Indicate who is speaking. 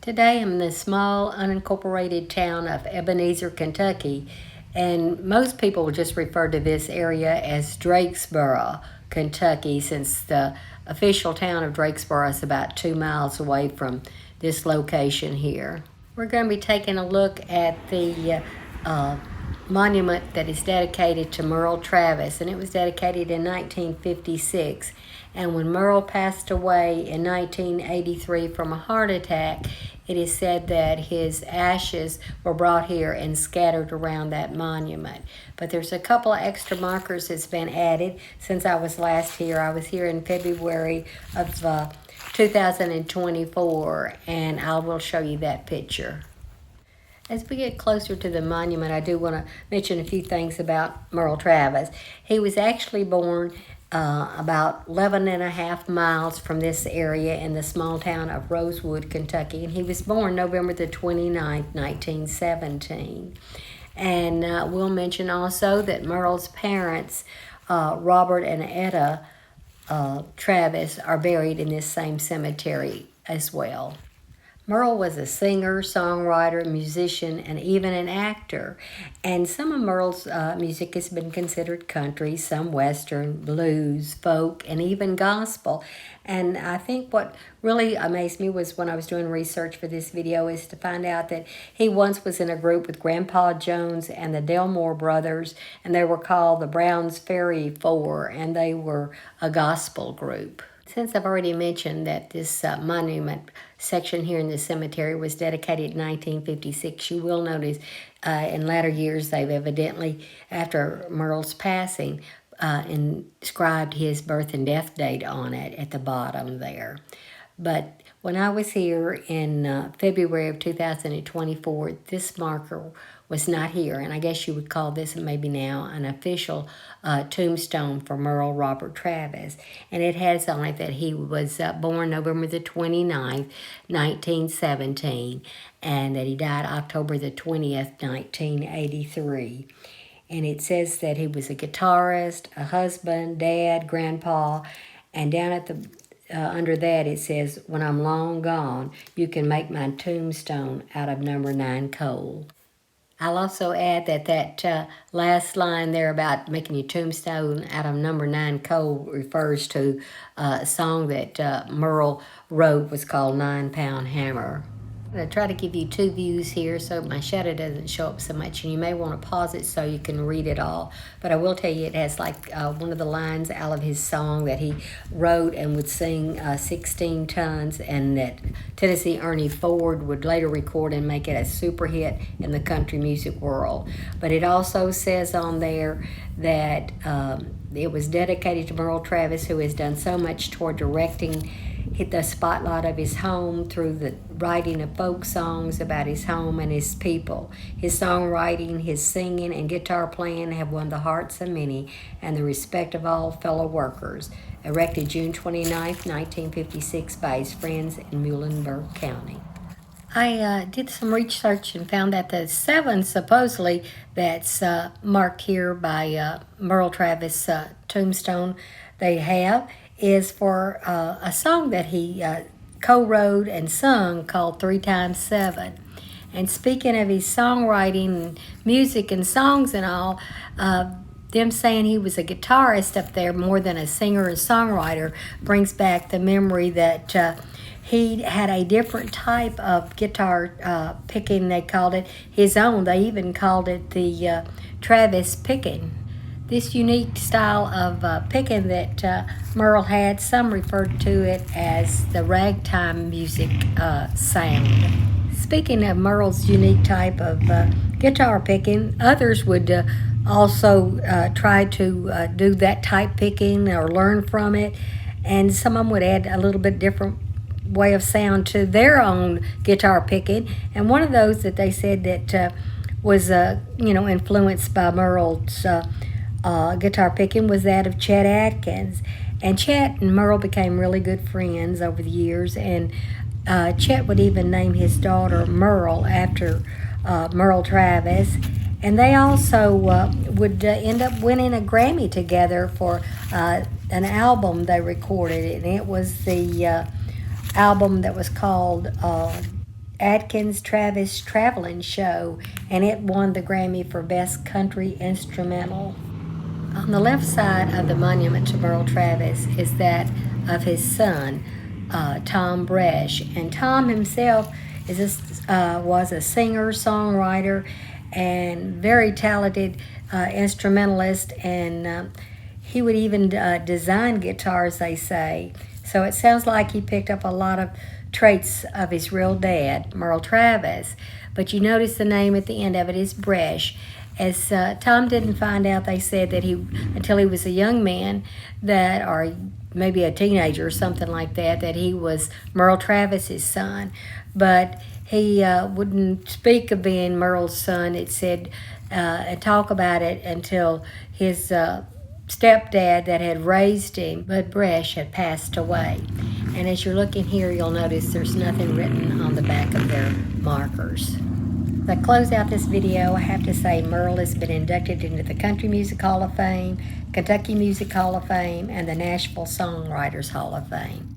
Speaker 1: Today I'm in the small unincorporated town of Ebenezer, Kentucky, and most people just refer to this area as Drakesboro, Kentucky, since the official town of Drakesboro is about 2 miles away from this location here. We're going to be taking a look at the monument that is dedicated to Merle Travis, and it was dedicated in 1956. And when Merle passed away in 1983 from a heart attack, it is said that his ashes were brought here and scattered around that monument. But there's a couple of extra markers that's been added since I was last here. I was here in February of 2024, and I will show you that picture. As we get closer to the monument, I do want to mention a few things about Merle Travis. He was actually born about 11 and a half miles from this area in the small town of Rosewood, Kentucky. And he was born November the 29th, 1917. And we'll mention also that Merle's parents, Robert and Etta Travis, are buried in this same cemetery as well. Merle was a singer, songwriter, musician, and even an actor. And some of Merle's music has been considered country, some western, blues, folk, and even gospel. And I think what really amazed me was when I was doing research for this video is to find out that he once was in a group with Grandpa Jones and the Delmore brothers, and they were called the Browns Ferry Four, and they were a gospel group. Since I've already mentioned that this monument section here in the cemetery was dedicated in 1956, you will notice in latter years they've evidently, after Merle's passing, inscribed his birth and death date on it at the bottom there. But when I was here in February of 2024, this marker was not here, and I guess you would call this maybe now an official tombstone for Merle Robert Travis. And it has on it that he was born November the 29th, 1917, and that he died October the 20th, 1983. And it says that he was a guitarist, a husband, dad, grandpa, and down at the under that it says, "When I'm long gone, you can make my tombstone out of number 9 coal." I'll also add that last line there about making your tombstone out of number 9 coal refers to a song that Merle wrote, was called 9 Pound Hammer. I'm going to try to give you two views here so my shadow doesn't show up so much, and you may want to pause it so you can read it all. But I will tell you it has like one of the lines out of his song that he wrote and would sing 16 tons, and that Tennessee Ernie Ford would later record and make it a super hit in the country music world. But it also says on there that it was dedicated to Merle Travis, who has done so much toward directing hit the spotlight of his home through the writing of folk songs about his home and his people. His songwriting, his singing, and guitar playing have won the hearts of many and the respect of all fellow workers. Erected June 29, 1956 by his friends in Muhlenberg County. I did some research and found that the 7 supposedly that's marked here by Merle Travis' tombstone they have is for a song that he co-wrote and sung called 3 times 7. And speaking of his songwriting and music and songs and all, them saying he was a guitarist up there more than a singer and songwriter brings back the memory that he had a different type of guitar picking, they called it his own. They even called it the Travis picking. This unique style of picking that Merle had, some referred to it as the ragtime music sound. Speaking of Merle's unique type of guitar picking, others would also try to do that type picking or learn from it, and some of them would add a little bit different way of sound to their own guitar picking. And one of those that they said that was influenced by Merle's guitar picking was that of Chet Atkins. And Chet and Merle became really good friends over the years, and Chet would even name his daughter Merle after Merle Travis. And they also would end up winning a Grammy together for an album they recorded, and it was the album that was called Atkins Travis Traveling Show, and it won the Grammy for Best Country Instrumental. On the left side of the monument to Merle Travis is that of his son, Tom Bresh. And Tom himself was a singer, songwriter, and very talented instrumentalist, and he would even design guitars, they say. So it sounds like he picked up a lot of traits of his real dad, Merle Travis. But you notice the name at the end of it is Bresh. As Tom didn't find out, they said that until he was a young man, or maybe a teenager or something like that, that he was Merle Travis's son. But he wouldn't speak of being Merle's son, it said, and talk about it until his stepdad that had raised him, Bud Bresh, had passed away. And as you're looking here, you'll notice there's nothing written on the back of their markers. To close out this video, I have to say Merle has been inducted into the Country Music Hall of Fame, Kentucky Music Hall of Fame, and the Nashville Songwriters Hall of Fame.